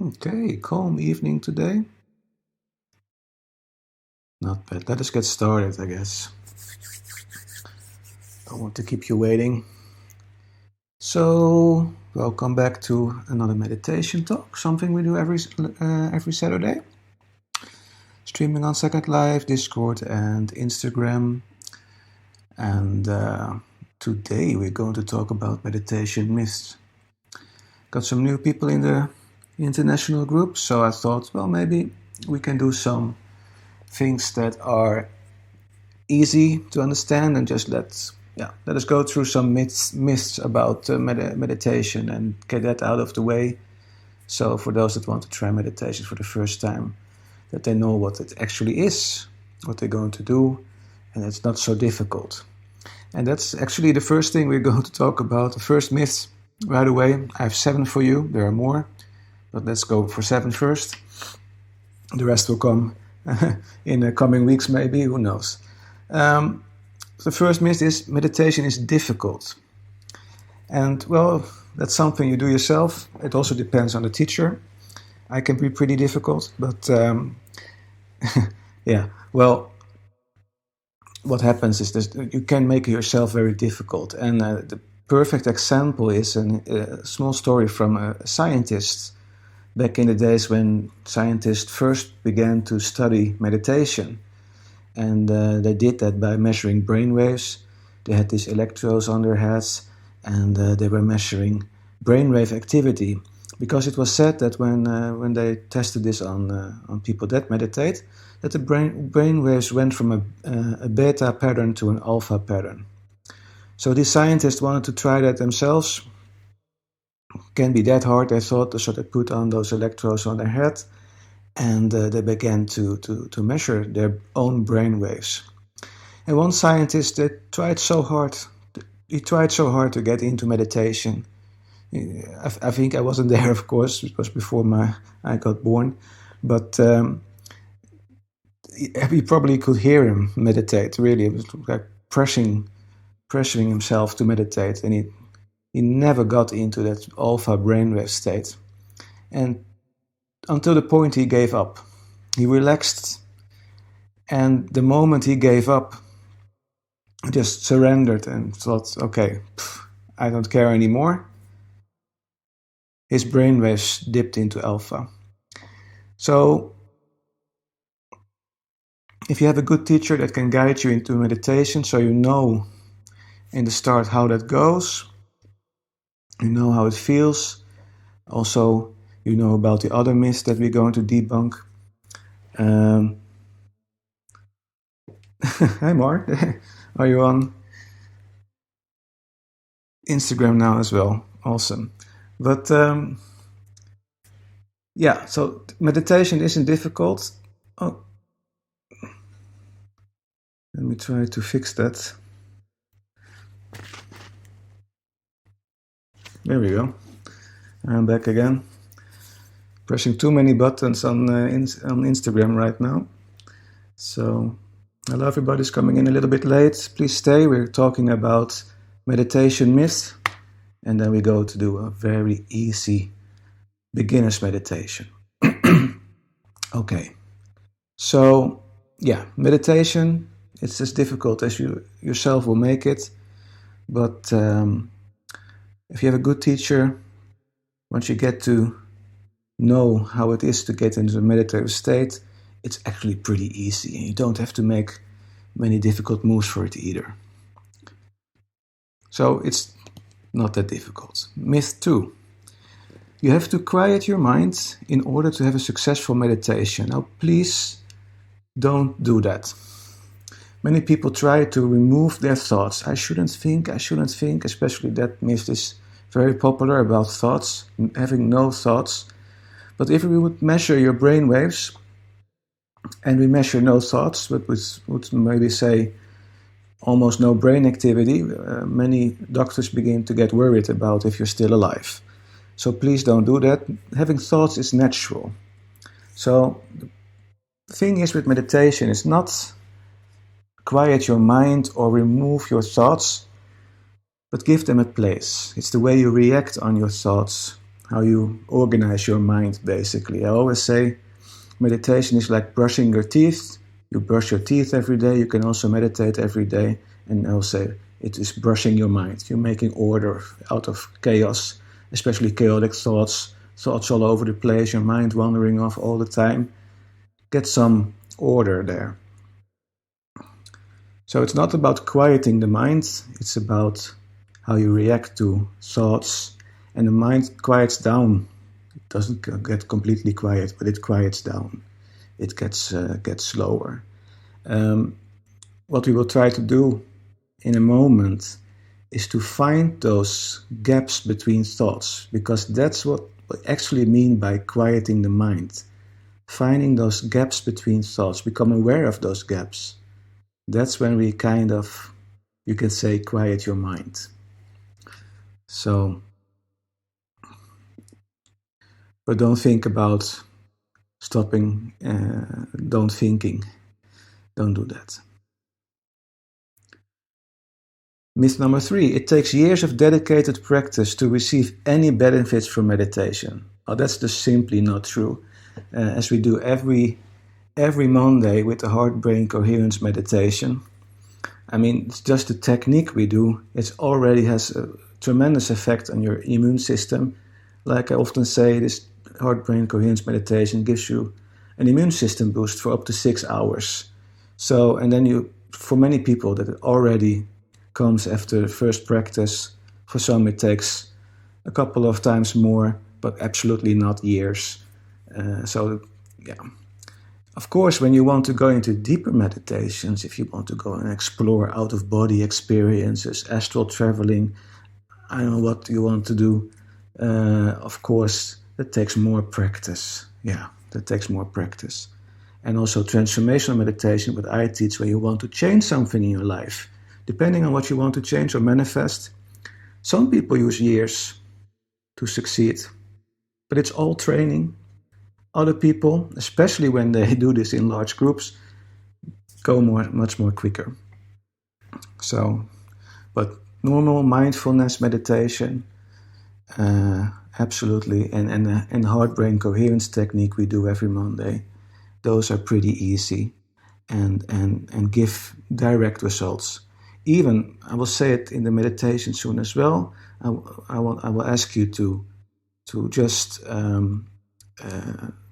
Okay, calm evening today. Not bad. Let us get started, I guess. Don't want to keep you waiting. So, welcome back to another meditation talk, something we do every Saturday. Streaming on Second Life, Discord, and Instagram. And today we're going to talk about meditation myths. Got some new people in the international group, so I thought, well, maybe we can do some things that are easy to understand and just let us go through some myths about meditation and get that out of the way. So for those that want to try meditation for the first time, that they know what it actually is, what they're going to do, and it's not so difficult. And that's actually the first thing we're going to talk about, the first myth right away. I have 7 for you. There are more, but let's go for 7 first. The rest will come in the coming weeks, maybe, who knows. The first myth is meditation is difficult. And, well, that's something you do yourself. It also depends on the teacher. I can be pretty difficult, but yeah, well, what happens is that you can make yourself very difficult. And the perfect example is a small story from a scientist back in the days when scientists first began to study meditation. And they did that by measuring brain waves. They had these electrodes on their heads, and they were measuring brainwave activity. Because it was said that when they tested this on people that meditate, that the brain waves went from a beta pattern to an alpha pattern. So these scientists wanted to try that themselves. Can be that hard, they thought, so they put on those electrodes on their head, and they began to measure their own brain waves. And one scientist tried so hard to get into meditation. I think I wasn't there, of course. It was before I got born, but we probably could hear him meditate. Really, it was like pressuring himself to meditate, and he never got into that alpha brainwave state. And until the point he gave up. He relaxed, and the moment he gave up, just surrendered and thought, okay, I don't care anymore. His brainwaves dipped into alpha. So, if you have a good teacher that can guide you into meditation, so you know in the start how that goes, you know how it feels, also you know about the other myths that we're going to debunk. Hi Mark, are you on Instagram now as well? Awesome. But yeah, so meditation isn't difficult. Oh, let me try to fix that. There we go. I'm back again. Pressing too many buttons on Instagram right now. So, hello, everybody's coming in a little bit late. Please stay. We're talking about meditation myths, and then we go to do a very easy beginner's meditation. Okay. So, yeah, meditation, it's as difficult as you yourself will make it. But if you have a good teacher, once you get to know how it is to get into a meditative state, it's actually pretty easy. And you don't have to make many difficult moves for it either. So it's not that difficult. Myth 2. You have to quiet your mind in order to have a successful meditation. Now, please don't do that. Many people try to remove their thoughts. I shouldn't think, especially that myth is very popular about thoughts, having no thoughts. But if we would measure your brain waves, and we measure no thoughts, but would maybe say almost no brain activity, many doctors begin to get worried about if you're still alive. So please don't do that. Having thoughts is natural. So the thing is with meditation is not quiet your mind or remove your thoughts, but give them a place. It's the way you react on your thoughts, how you organize your mind, basically. I always say meditation is like brushing your teeth. You brush your teeth every day. You can also meditate every day. And I'll say it is brushing your mind. You're making order out of chaos, especially chaotic thoughts all over the place, your mind wandering off all the time. Get some order there. So it's not about quieting the mind, it's about how you react to thoughts. And the mind quiets down. It doesn't get completely quiet, but it quiets down. It gets slower. What we will try to do in a moment is to find those gaps between thoughts, because that's what we actually mean by quieting the mind. Finding those gaps between thoughts, become aware of those gaps. That's when we kind of, you can say, quiet your mind. So, but don't think about stopping, don't thinking. Don't do that. Myth number 3, it takes years of dedicated practice to receive any benefits from meditation. Oh, that's just simply not true. As we do every Monday with the heart-brain coherence meditation, I mean, it's just the technique we do. It already has a tremendous effect on your immune system. Like I often say, this heart-brain coherence meditation gives you an immune system boost for up to 6 hours. So, and then for many people that it already comes after the first practice. For some it takes a couple of times more, but absolutely not years. So, yeah. Of course, when you want to go into deeper meditations, if you want to go and explore out-of-body experiences, astral traveling, I don't know what you want to do, of course, that takes more practice. Yeah, that takes more practice. And also transformational meditation, what I teach, where you want to change something in your life. Depending on what you want to change or manifest, some people use years to succeed, but it's all training. Other people, especially when they do this in large groups, go much more quicker. So, but normal mindfulness meditation, absolutely, and heart-brain coherence technique we do every Monday, those are pretty easy and give direct results. Even, I will say it in the meditation soon as well, I will ask you to just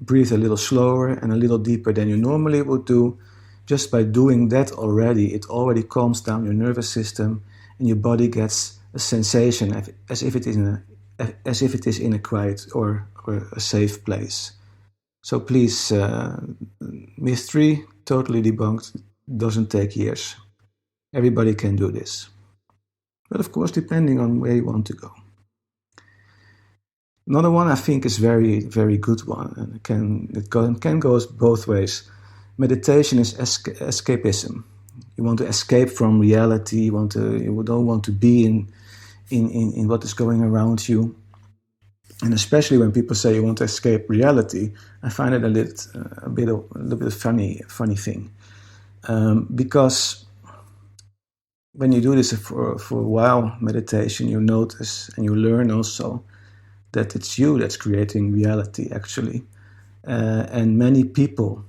breathe a little slower and a little deeper than you normally would do. Just by doing that already, it already calms down your nervous system and your body gets a sensation as if it is in a quiet or a safe place. So please, myth 3, totally debunked, doesn't take years. Everybody can do this. But of course, depending on where you want to go. Another one I think is very, very good one, and it can go both ways. Meditation is escapism. You want to escape from reality. You don't want to be in what is going around you. And especially when people say you want to escape reality, I find it a little bit funny thing, because when you do this for a while, meditation, you notice and you learn also that it's you that's creating reality, actually. And many people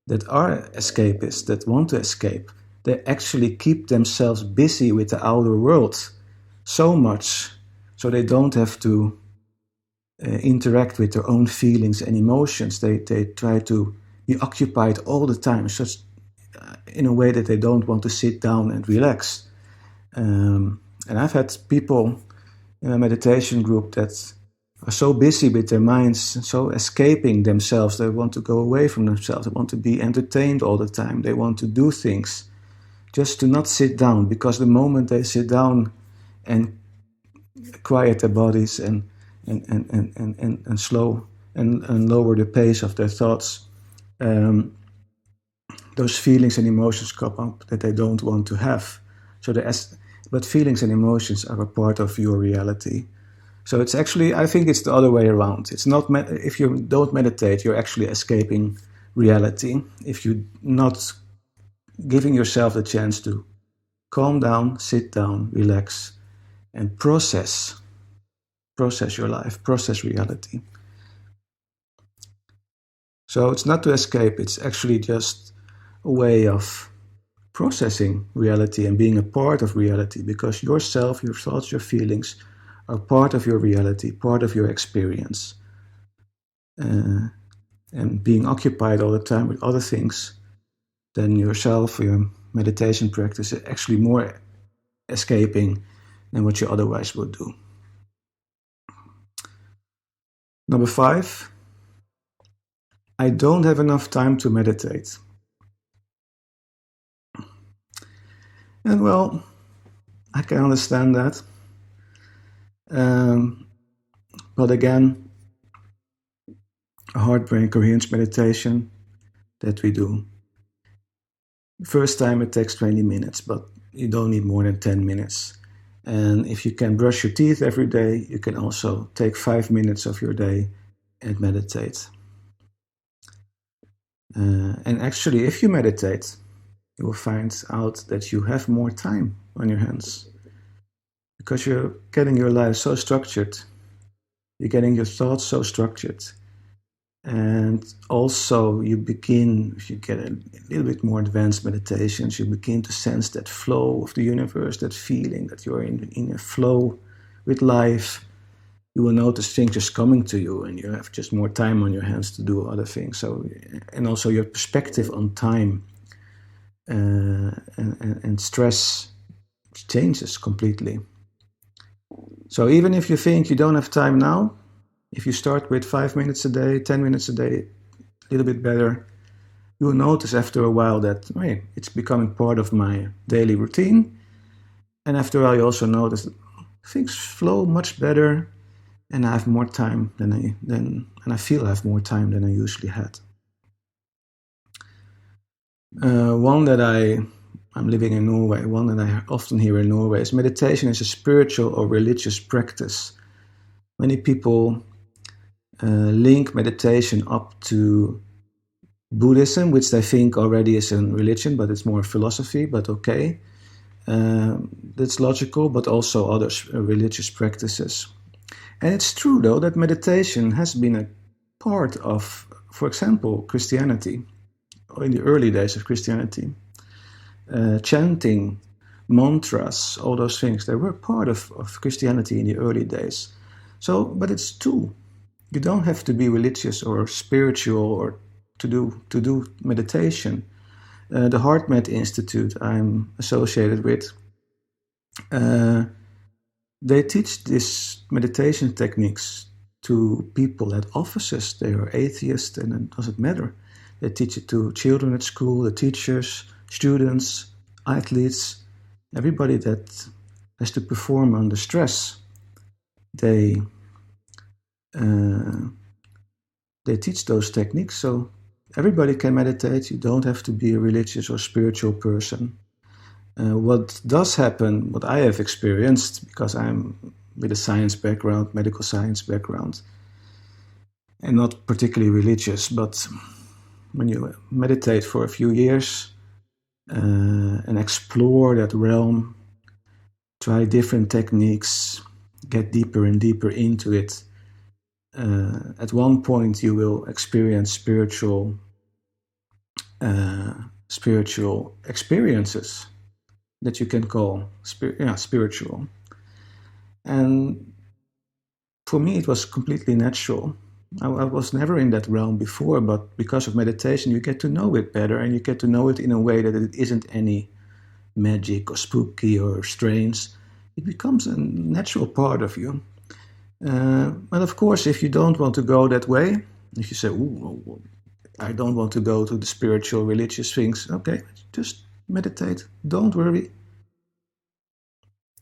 that are escapists, that want to escape, they actually keep themselves busy with the outer world so much so they don't have to interact with their own feelings and emotions. They try to be occupied all the time, such in a way that they don't want to sit down and relax. And I've had people in a meditation group that are so busy with their minds, so escaping themselves. They want to go away from themselves. They want to be entertained all the time. They want to do things just to not sit down, because the moment they sit down and quiet their bodies and slow and lower the pace of their thoughts, those feelings and emotions come up that they don't want to have. But feelings and emotions are a part of your reality. So it's actually, I think it's the other way around. It's not, if you don't meditate, you're actually escaping reality. If you're not giving yourself the chance to calm down, sit down, relax, and process process your life, process reality. So it's not to escape, it's actually just a way of processing reality and being a part of reality, because yourself, your thoughts, your feelings are part of your reality, part of your experience. And being occupied all the time with other things than yourself, your meditation practice, is actually more escaping than what you otherwise would do. Number 5, I don't have enough time to meditate. And well, I can understand that. But again, a heart-brain coherence meditation that we do. First time it takes 20 minutes, but you don't need more than 10 minutes. And if you can brush your teeth every day, you can also take 5 minutes of your day and meditate. And actually, if you meditate, you will find out that you have more time on your hands, because you're getting your life so structured, you're getting your thoughts so structured. And also you begin, if you get a little bit more advanced meditations, you begin to sense that flow of the universe, that feeling that you're in a flow with life. You will notice things just coming to you, and you have just more time on your hands to do other things. So, and also your perspective on time and stress changes completely. So even if you think you don't have time now, if you start with 5 minutes a day, 10 minutes a day, a little bit better, you will notice after a while that it's becoming part of my daily routine. And after a while, you also notice that things flow much better, and I have more time and I feel I have more time than I usually had. One that I'm living in Norway, one that I often hear in Norway is meditation is a spiritual or religious practice. Many people link meditation up to Buddhism, which they think already is a religion, but it's more philosophy, but okay. That's logical, but also other religious practices. And it's true, though, that meditation has been a part of, for example, Christianity, or in the early days of Christianity. Chanting, mantras, all those things, they were part of Christianity in the early days. So, but it's true. You don't have to be religious or spiritual or to do meditation. The HeartMed Institute I'm associated with, they teach these meditation techniques to people at offices. They are atheists, and it doesn't matter. They teach it to children at school, the teachers, students, athletes, everybody that has to perform under stress. They teach those techniques, so everybody can meditate. You don't have to be a religious or spiritual person. What does happen, what I have experienced, because I'm with a science background, medical science background, and not particularly religious, but when you meditate for a few years and explore that realm, try different techniques, get deeper and deeper into it, at one point you will experience spiritual experiences that you can call spiritual. And for me, it was completely natural. I was never in that realm before, but because of meditation, you get to know it better, and you get to know it in a way that it isn't any magic or spooky or strange. It becomes a natural part of you. But of course, if you don't want to go that way, if you say, "Ooh, I don't want to go to the spiritual, religious things," okay, just meditate. Don't worry.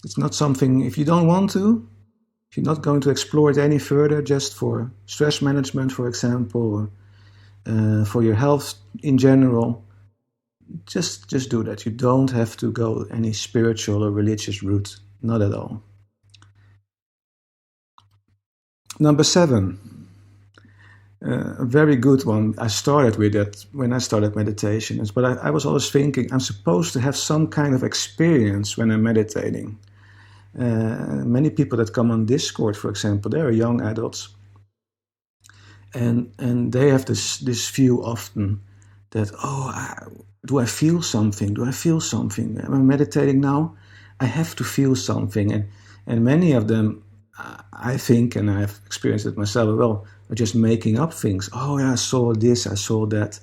It's not something, if you don't want to, if you're not going to explore it any further, just for stress management, for example, or for your health in general, just do that. You don't have to go any spiritual or religious route, not at all. Number 7, a very good one. I started with it when I started meditation, but I was always thinking I'm supposed to have some kind of experience when I'm meditating. Many people that come on Discord, for example, they are young adults, and they have this view often that, do I feel something? Do I feel something? Am I meditating now? I have to feel something. And many of them, I think, and I've experienced it myself as well, are just making up things. Oh, yeah, I saw this, I saw that.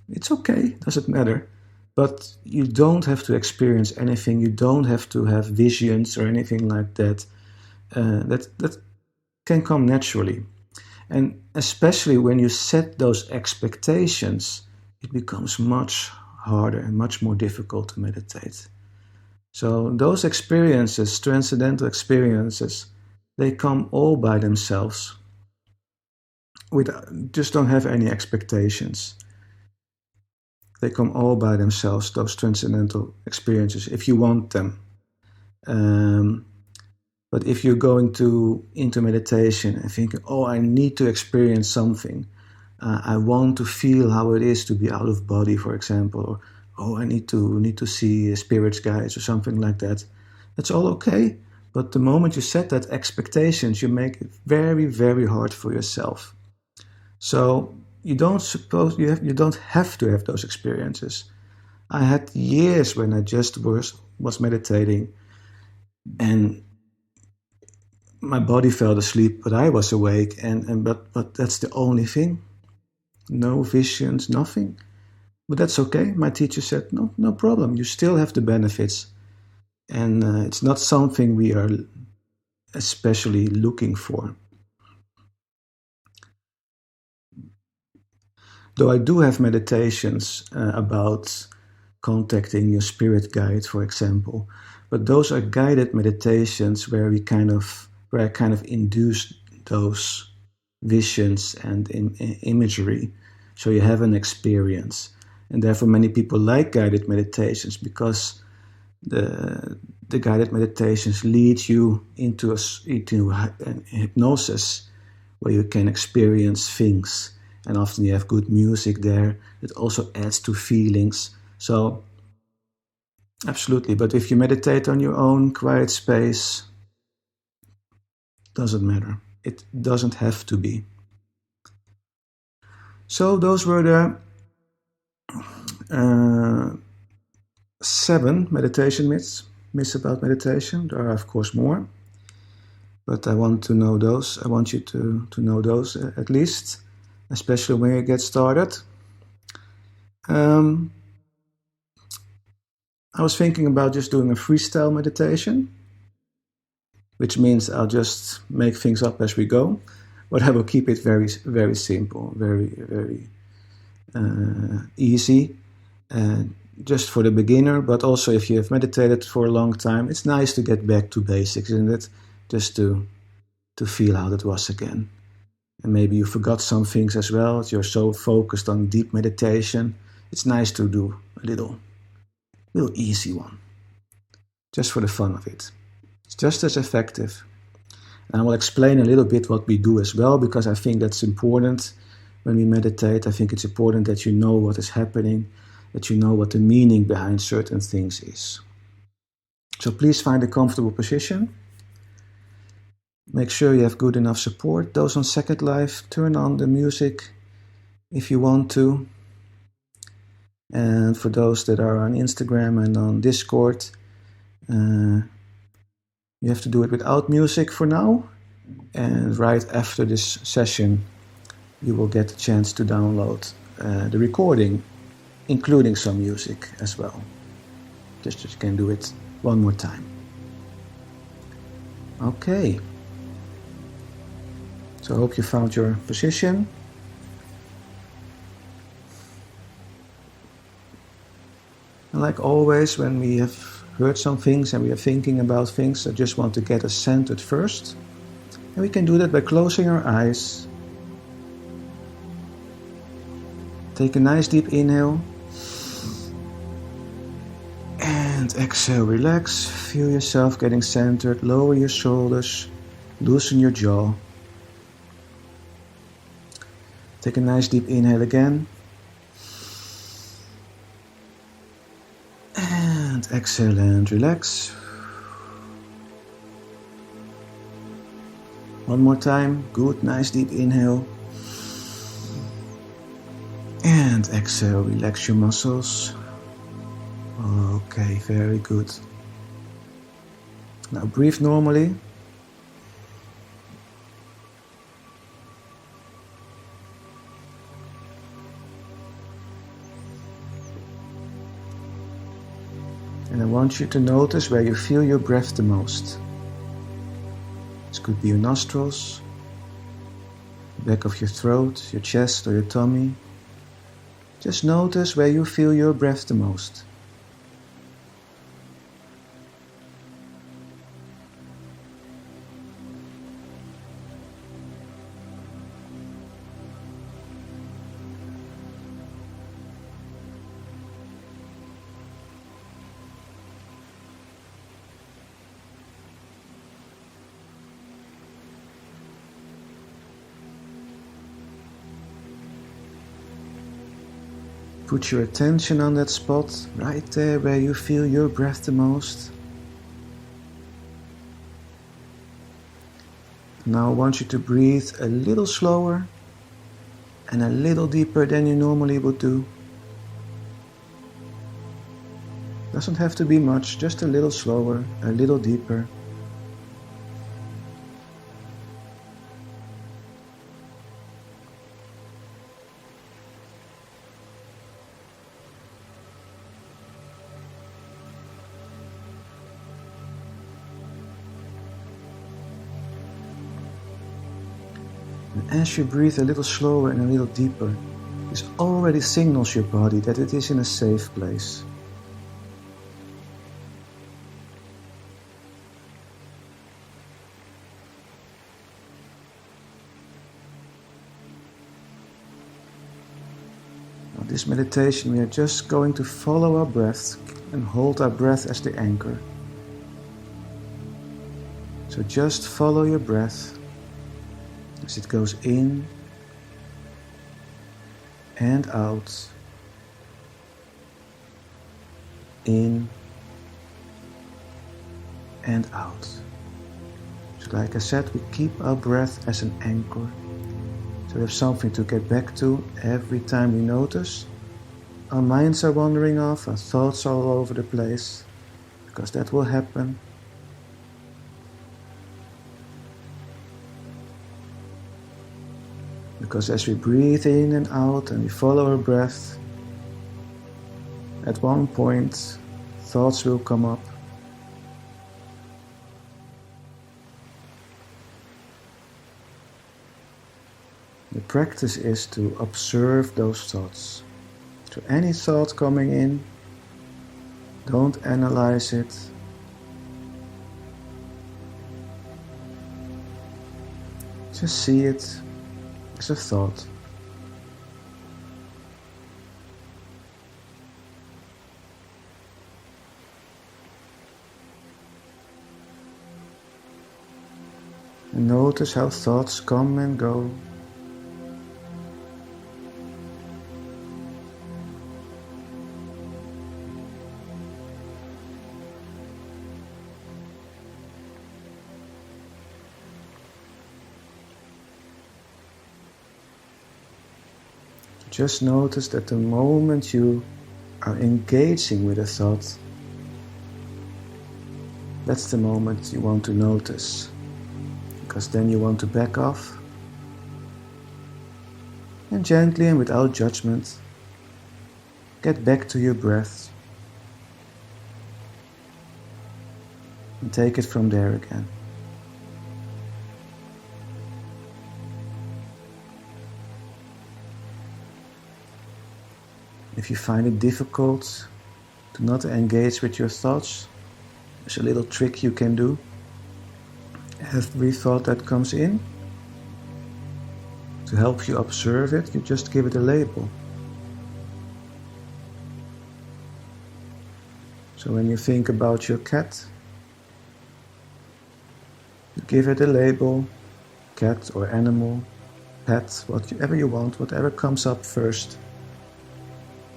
It's okay, doesn't matter. But you don't have to experience anything. You don't have to have visions or anything like that. That can come naturally. And especially when you set those expectations, it becomes much harder and much more difficult to meditate. So those experiences, transcendental experiences, they come all by themselves. Just don't have any expectations. They come all by themselves, those transcendental experiences, if you want them. But if you're going into meditation and thinking, I need to experience something, I want to feel how it is to be out of body, for example, or I need to see spirits, guides, or something like that. That's all okay. But the moment you set that expectations, you make it very, very hard for yourself. So you don't have to have those experiences. I had years when I just was meditating, and my body fell asleep, but I was awake, but that's the only thing. No visions, nothing. But that's okay. My teacher said, no problem. You still have the benefits. And it's not something we are especially looking for. Though I do have meditations about contacting your spirit guide, for example. But those are guided meditations where I kind of induce those visions and imagery, so you have an experience. And therefore many people like guided meditations, because the guided meditations lead you into an hypnosis where you can experience things, and often you have good music there. It also adds to feelings. So absolutely, but if you meditate on your own quiet space, doesn't matter. It doesn't have to be. So those were the 7 meditation myths about meditation. There are of course more, but I want to know those. I want you to know those at least, especially when you get started. I was thinking about just doing a freestyle meditation, which means I'll just make things up as we go, but I will keep it very, very simple, very, very easy, just for the beginner. But also if you have meditated for a long time, it's nice to get back to basics, isn't it? Just to feel how that was again. And maybe you forgot some things as well. You're so focused on deep meditation. It's nice to do a little easy one, just for the fun of it. It's just as effective. And I will explain a little bit what we do as well, because I think that's important when we meditate. I think it's important that you know what is happening, that you know what the meaning behind certain things is. So please find a comfortable position. Make sure you have good enough support. Those on Second Life, turn on the music if you want to. And for those that are on Instagram and on Discord, you have to do it without music for now. And right after this session, you will get a chance to download the recording, including some music as well. Just so you can do it one more time. Okay. So I hope you found your position. And like always, when we have heard some things and we are thinking about things, I just want to get us centered first. And we can do that by closing our eyes. Take a nice deep inhale. And exhale, relax. Feel yourself getting centered. Lower your shoulders. Loosen your jaw. Take a nice deep inhale again. And exhale and relax. One more time. Good, nice deep inhale. And exhale, relax your muscles. Okay, very good. Now breathe normally. And I want you to notice where you feel your breath the most. This could be your nostrils, the back of your throat, your chest or your tummy. Just notice where you feel your breath the most. Put your attention on that spot, right there where you feel your breath the most. Now I want you to breathe a little slower and a little deeper than you normally would do. Doesn't have to be much, just a little slower, a little deeper. And as you breathe a little slower and a little deeper, this already signals your body that it is in a safe place. Now, this meditation, we are just going to follow our breath and hold our breath as the anchor. So just follow your breath as it goes in and out, in and out. So like I said, we keep our breath as an anchor. So we have something to get back to every time we notice our minds are wandering off, our thoughts are all over the place, because that will happen. Because as we breathe in and out and we follow our breath, at one point thoughts will come up. The practice is to observe those thoughts. So any thought coming in, don't analyze it. Just see it as a thought. And notice how thoughts come and go. Just notice that the moment you are engaging with a thought, that's the moment you want to notice, because then you want to back off and gently and without judgment get back to your breath and take it from there again. If you find it difficult to not engage with your thoughts, there's a little trick you can do. Every thought that comes in, to help you observe it, you just give it a label. So when you think about your cat, you give it a label, cat or animal, pet, whatever you want, whatever comes up first.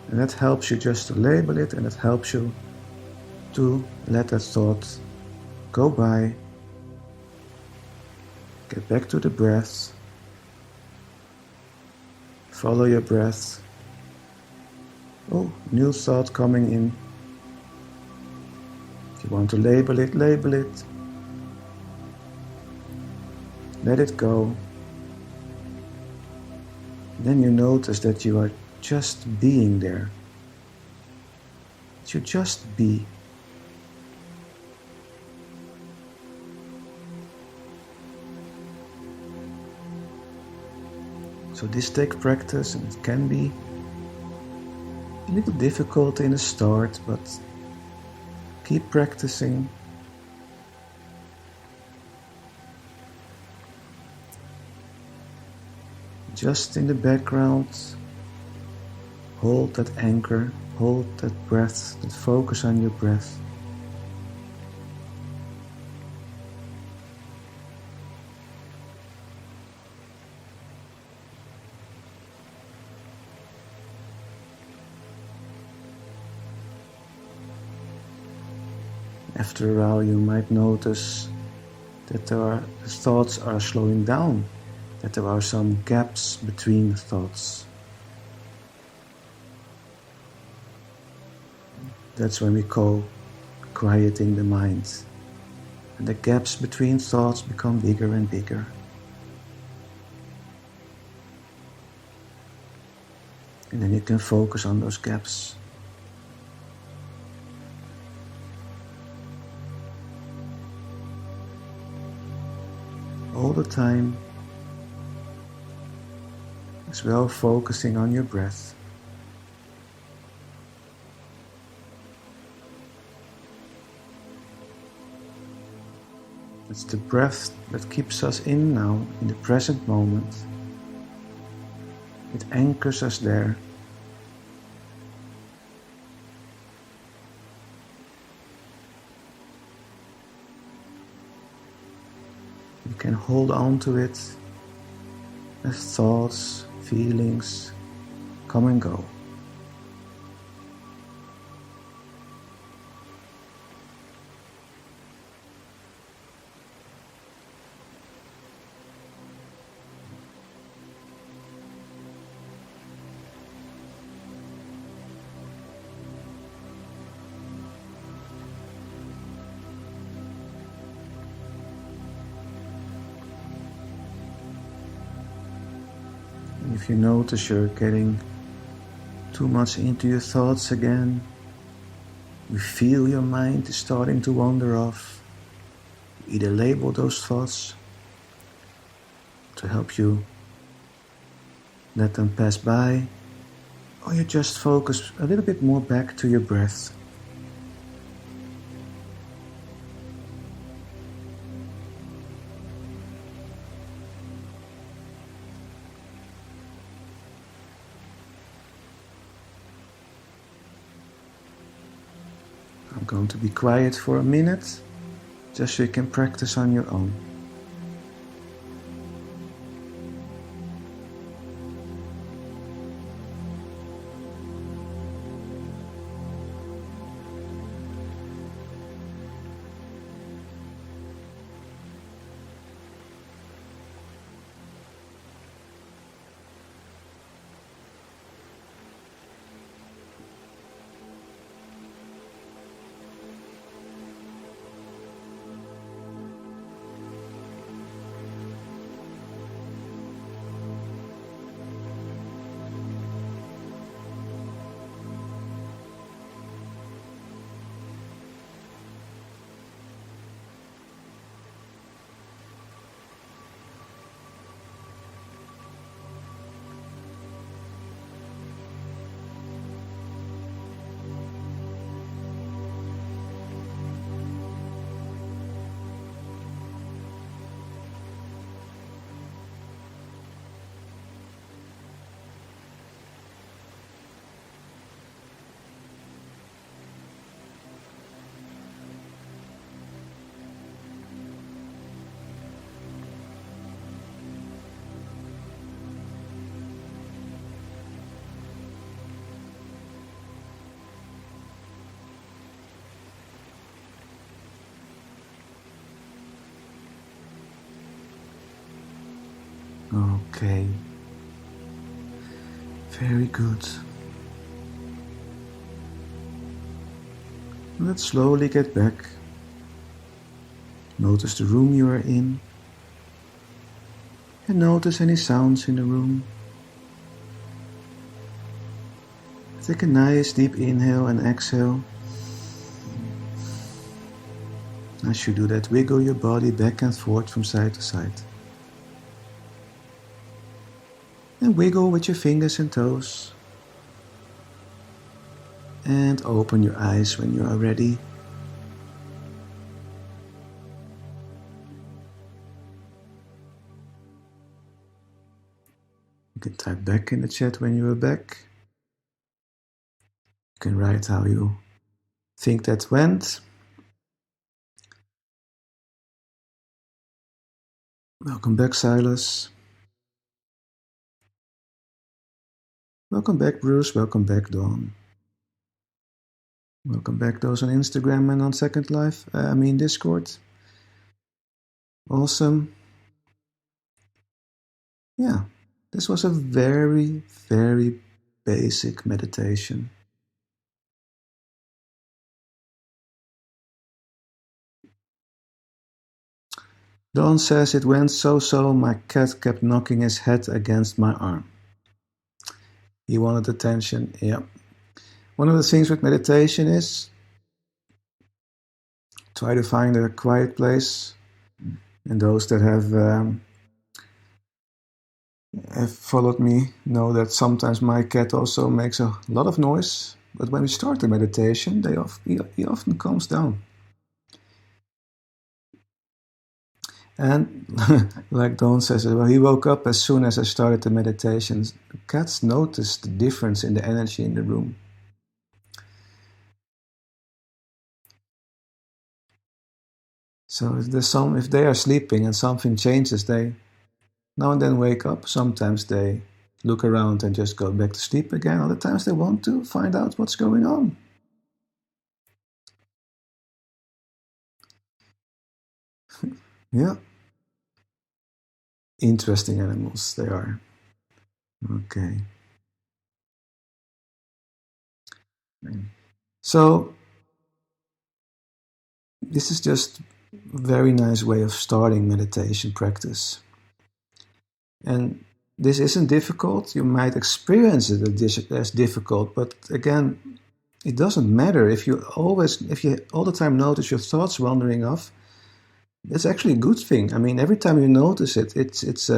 And that helps you just to label it, and it helps you to let that thought go by Get back to the breath. Follow your breath. Oh, new thought coming in. If you want to label it, label it. Let it go. Then you notice that you are just being there. That you just be. So this takes practice, and it can be a little difficult in the start, but keep practicing. Just in the background, hold that anchor, hold that breath, that focus on your breath. After a while, you might notice that the thoughts are slowing down, that there are some gaps between thoughts. That's when we call quieting the mind. And the gaps between thoughts become bigger and bigger. And then you can focus on those gaps. All the time, as well focusing on your breath. It's the breath that keeps us in now, in the present moment. It anchors us there. You can hold on to it as thoughts, feelings come and go. If you notice you're getting too much into your thoughts again, you feel your mind is starting to wander off, you either label those thoughts to help you let them pass by, or you just focus a little bit more back to your breath. I'm going to be quiet for a minute, just so you can practice on your own. Okay. Very good. Let's slowly get back. Notice the room you are in. And notice any sounds in the room. Take a nice deep inhale and exhale. As you do that, wiggle your body back and forth from side to side. And wiggle with your fingers and toes. And open your eyes when you are ready. You can type back in the chat when you are back. You can write how you think that went. Welcome back, Silas. Welcome back, Bruce. Welcome back, Dawn. Welcome back, those on Instagram and on Second Life. Discord. Awesome. Yeah, this was a very, very basic meditation. Dawn says it went so-so, my cat kept knocking his head against my arm. He wanted attention, yeah. One of the things with meditation is try to find a quiet place. And those that have followed me know that sometimes my cat also makes a lot of noise. But when we start the meditation, he often calms down. And like Dawn says, well, he woke up as soon as I started the meditation. Cats noticed the difference in the energy in the room. So if they are sleeping and something changes, they now and then wake up. Sometimes they look around and just go back to sleep again. Other times they want to find out what's going on. Yeah. Interesting animals they are. Okay. So this is just a very nice way of starting meditation practice. And this isn't difficult. You might experience it as difficult, but again, it doesn't matter. If you all the time notice your thoughts wandering off, it's actually a good thing. I mean, every time you notice it, it's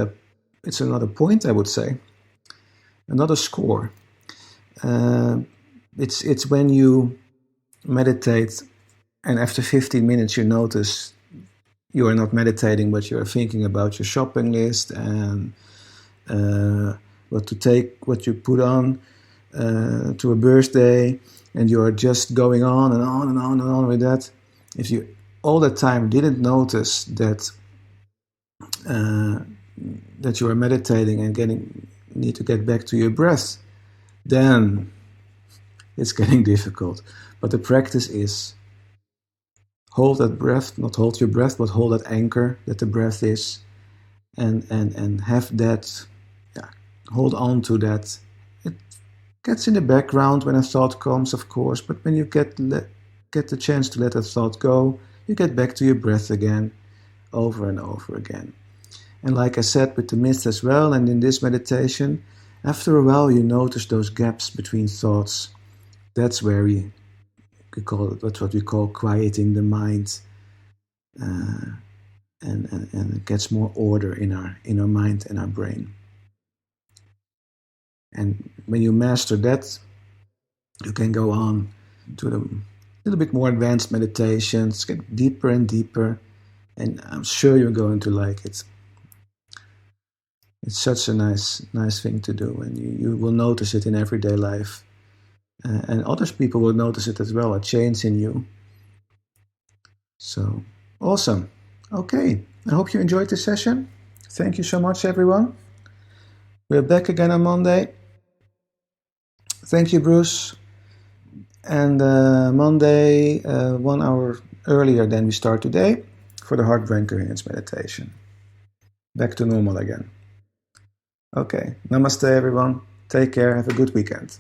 another point, I would say, another score. It's when you meditate and after 15 minutes you notice you are not meditating, but you are thinking about your shopping list and what you put on to a birthday, and you are just going on and on and on and on with that. If you all the time didn't notice that you are meditating and need to get back to your breath, then it's getting difficult. But the practice is hold that breath, not hold your breath, but hold that anchor that the breath is, and have that, hold on to that. It gets in the background when a thought comes, of course, but when you get the chance to let that thought go, you get back to your breath again, over and over again. And like I said with the mist as well, and in this meditation, after a while you notice those gaps between thoughts. That's where that's what we call quieting the mind, and it gets more order in our mind and our brain. And when you master that, you can go on to the little bit more advanced meditations, get deeper and deeper, and I'm sure you're going to like it. It's such a nice thing to do, and you will notice it in everyday life. And other people will notice it as well, a change in you. So, awesome. Okay, I hope you enjoyed this session. Thank you so much, everyone. We're back again on Monday. Thank you, Bruce. And Monday, 1 hour earlier than we start today, for the Heart Brain Coherence meditation. Back to normal again. Okay. Namaste, everyone. Take care. Have a good weekend.